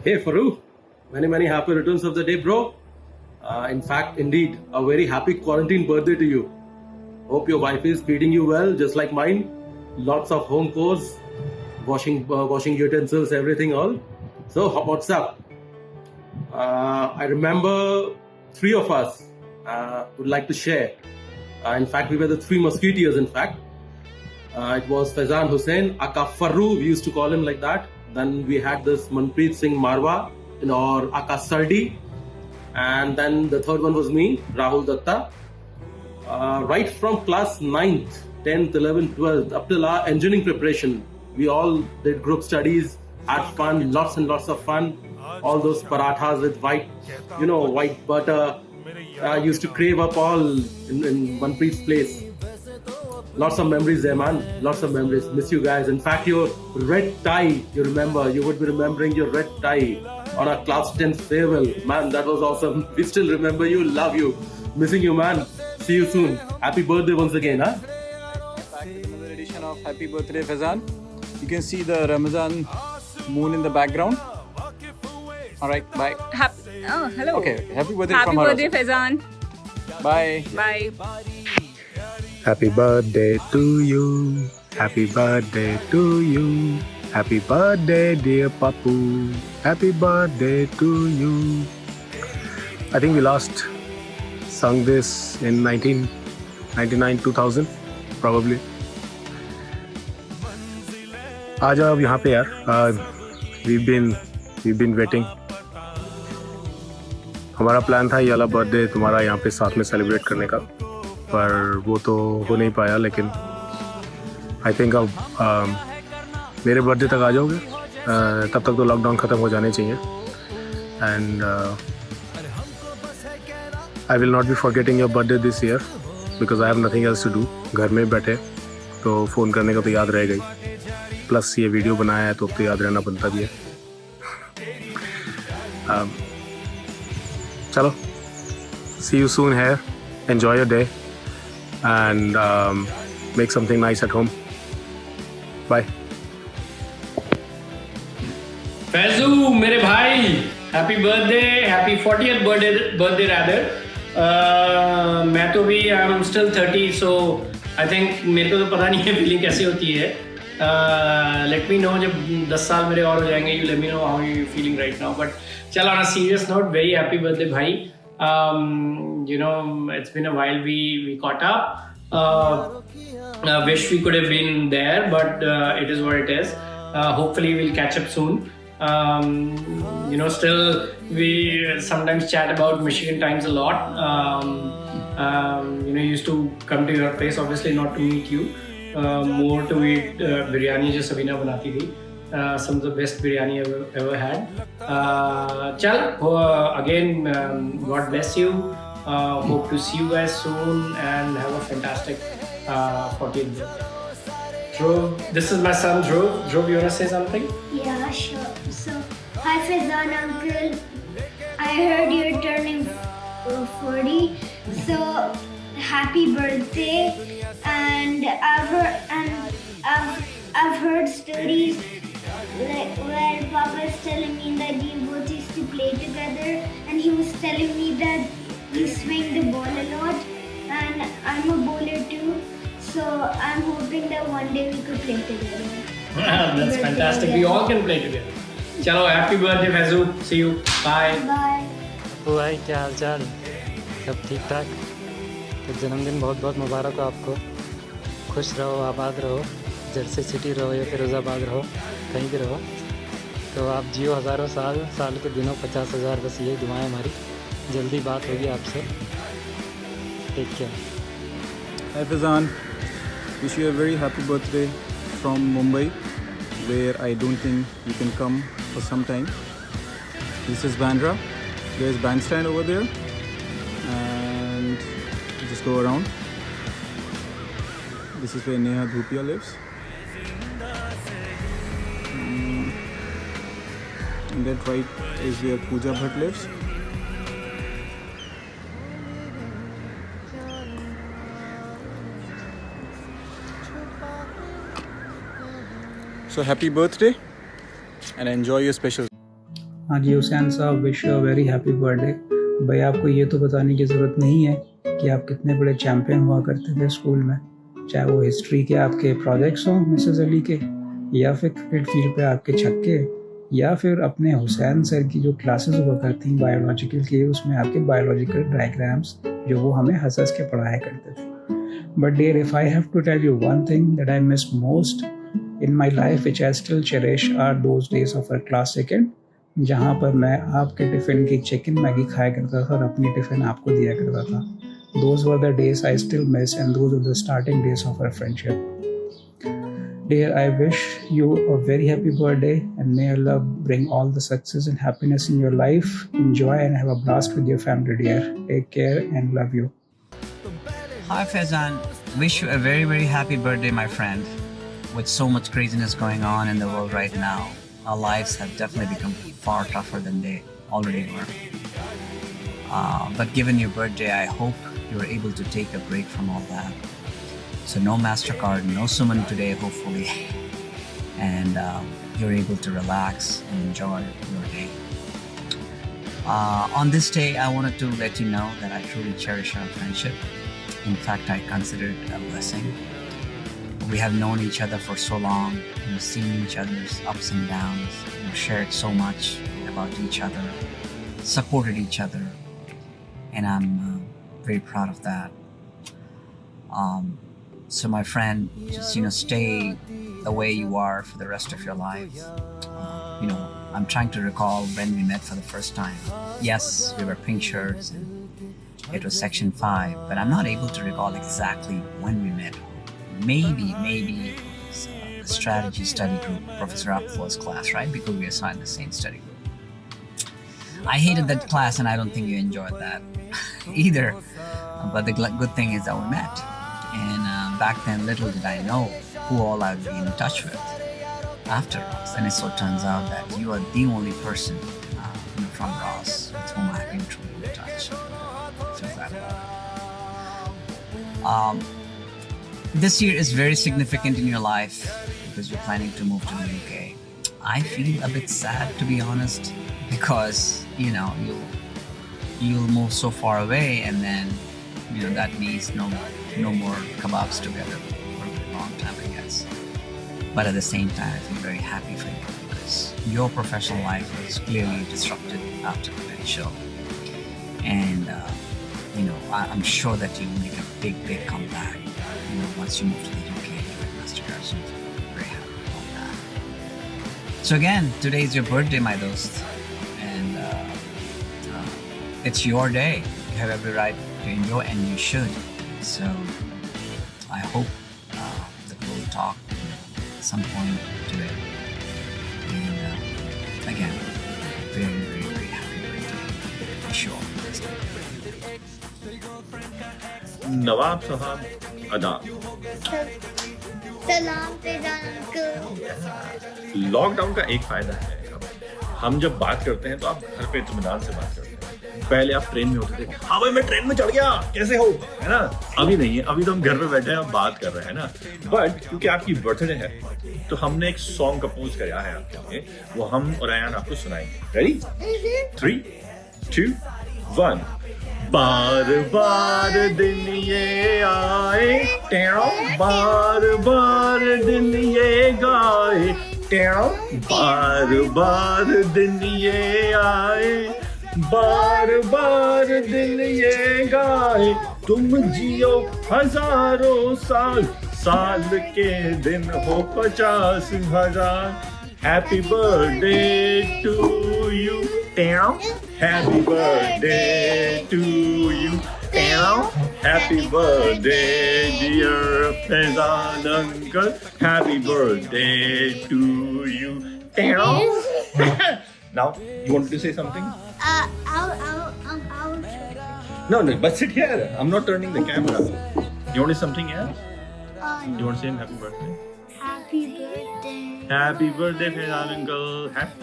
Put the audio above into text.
Hey Farouk, many happy returns of the day, bro. In fact, indeed, a very happy quarantine birthday to you. Hope your wife is feeding you well, just like mine. Lots of home chores, washing utensils, everything all. So what's up? I remember three of us would like to share. In fact, we were the three musketeers. In fact, it was Faizan Hussain, Aka Farru, we used to call him like that. Then we had this Manpreet Singh Marwa, or Aka Sardi. And then the third one was me, Rahul Datta. Right from class 9th, 10th, 11th, 12th, up till our engineering preparation, we all did group studies, had fun, lots and lots of fun. All those parathas with white butter. Used to crave up all in Manpreet's place. Lots of memories there, man. Lots of memories. Miss you guys. In fact, your red tie, you would be remembering your red tie on our class 10th farewell. Man, that was awesome. We still remember you, love you. Missing you, man. See you soon. Happy birthday once again, huh? Back with another edition of Happy Birthday, Faizan. You can see the Ramazan moon in the background. All right, bye. Hello. Okay, happy birthday Happy from her birthday, also. Faizan. Bye. Bye. Happy birthday to you. Happy birthday to you. Happy birthday, dear Papu. Happy birthday to you. I think we last sung this in 1999, 2000, probably. आ जाओ अब यहाँ पे यार. We've been waiting. हमारा plan था ये वाला birthday तुम्हारा यहाँ पे साथ में सेलिब्रेट करने का, पर वो तो हो नहीं पाया. लेकिन आई थिंक अब मेरे बर्थडे तक आ जाओगे. तब तक तो लॉकडाउन ख़त्म हो जाने चाहिए. And I will not be forgetting your birthday this year because I have nothing else to do. घर में बैठे तो फ़ोन करने का तो याद रह गई. प्लस ये वीडियो बनाया है तो अब तो याद रहना बनता भी है. चलो, see you soon here. Enjoy your day and make something nice at home. Bye. Faizu मेरे भाई, happy birthday, happy 40th birthday rather. मैं तो भी I am still 30, so I think मेरे को तो पता नहीं है फीलिंग कैसे होती है. लेट मी नो जब 10 साल मेरे और हो जाएंगे. You let me know how you feeling right now. But चल, on a serious note, very happy birthday भाई. It's been a while we caught up. Wish we could have been there, but it is what it is. Hopefully we'll catch up soon. Still we sometimes chat about Michigan times a lot. Used to come to your place, obviously not to meet you, more to eat biryani जो सबीना बनाती थी. Some of the best biryani I've ever had. Again, God bless you. Hope to see you guys soon and have a fantastic 40th birthday. Dhruv, this is my son Dhruv. Dhruv, you want to say something? Yeah, sure. So, hi Faizan uncle. I heard you're turning 40. So, happy birthday. And I've heard stories where Papa is telling me that you both used to play together, and he was telling me that you swing the ball a lot, and I'm a bowler too, so I'm hoping that one day we could play together. That's fantastic. We all can play together. Chalo, happy birthday Faizu. See you. Bye. Bye. तो भाई क्या हाल चाल, सब ठीक ठाक. तो जन्मदिन बहुत बहुत मुबारक हो आपको. खुश रहो, आबाद रहो, जर्सी सिटी रहो या फिरोज़ाबाद रहो, कहीं भी रहो. तो आप जियो हज़ारों साल के दिनों 50,000. बस यही दुआएं हमारी. जल्दी बात होगी आपसे. Take care. Hi Faizan. Wish you a very happy birthday from Mumbai, where I don't think you can come for some time. This is Bandra. There's bandstand over there, and just go around. This is where Neha Dhupia lives. And that right is where Pooja Bhatt lives. So happy birthday and enjoy your special. हाँ जी हुसैन साहब, wish you very happy birthday. भाई आपको ये तो बताने की ज़रूरत नहीं है कि आप कितने बड़े चैम्पियन हुआ करते थे स्कूल में, चाहे वो हिस्ट्री के आपके प्रोजेक्ट्स हों मिसेस अली के, या फिर क्रिकेट फील्ड पे आपके छक्के, या फिर अपने हुसैन सर की जो क्लासेस हुआ करती बायोलॉजिकल की, उसमें आपके बायोलॉजिकल डायग्राम्स जो वो हमें हंस हंस के पढ़ाया करते थे। But dear, if I have to tell you one thing that I miss most in my life which I still cherish are those days of our class second, जहाँ पर मैं आपके टिफ़िन की चिकन मैगी खाया करता था और अपनी टिफ़िन आपको दिया करता था। Those were the days I still miss, and those were the starting days of our friendship. Dear, I wish you a very happy birthday, and may Allah bring all the success and happiness in your life. Enjoy and have a blast with your family, dear. Take care and love you. Hi Faizan, wish you a very very happy birthday my friend. With so much craziness going on in the world right now, our lives have definitely become far tougher than they already were. But given your birthday, I hope you're able to take a break from all that. So no MasterCard, no Suman today hopefully. And you're able to relax and enjoy your day. On this day, I wanted to let you know that I truly cherish our friendship. In fact, I consider it a blessing. We have known each other for so long, seen each other's ups and downs, shared so much about each other, supported each other, and I'm very proud of that. So my friend, just stay the way you are for the rest of your life. I'm trying to recall when we met for the first time. Yes, we were pink shirts and it was section 5, but I'm not able to recall exactly when we met. Maybe it was the strategy study group, Professor Apfel's class, right? Because we assigned the same study group. I hated that class and I don't think you enjoyed that either. But the good thing is that we met. And back then, little did I know who all I'd be in touch with after Ross. And it so turns out that you are the only person from Ross with whom I've been truly in touch. Feels that way. This year is very significant in your life because you're planning to move to the UK. I feel a bit sad, to be honest, because you'll move so far away, and then that means no more kebabs together for a long time, I guess. But at the same time, I feel very happy for you because your professional life was clearly disrupted after the Penn show, and I'm sure that you'll make a big comeback. Once you move to the UK and join MasterCard, so I'm very happy about that. So again, today is your birthday, my dost, and it's your day. You have every right to enjoy, and you should. So I hope that we'll talk at some point today. And again, very happy birthday. Wish you all the best. नवाब साहब अदा, सलाम Faizan uncle. Lockdown का एक फायदा है, हम जब बात करते हैं तो आप घर पे इत्मीनान से बात करते हैं। पहले आप ट्रेन में होते थे, हाँ भाई मैं ट्रेन में चढ़ गया, कैसे हो, है ना। अभी नहीं है, अभी तो हम घर पे बैठे हैं और बात कर रहे हैं ना। बट क्योंकि आपकी बर्थडे है तो हमने एक सॉन्ग कंपोज किया है आपके लिए, वो हम और अयान आपको सुनाएंगे। रेडी? 3, 2, 1। बार बार दिन ये आए, बार बार दिन ये गाए, बार बार दिन ये आए, बार बार दिन ये गाए, तुम जियो हजारों साल, साल के दिन हो 50,000। Happy birthday to you, happy birthday to you, happy birthday dear Faizan uncle, happy birthday to you. Now you wanted to say something? No, but sit here, I'm not turning the camera. You want to say something else? You want to say happy birthday? Happy birthday. Happy birthday Faizan uncle, happy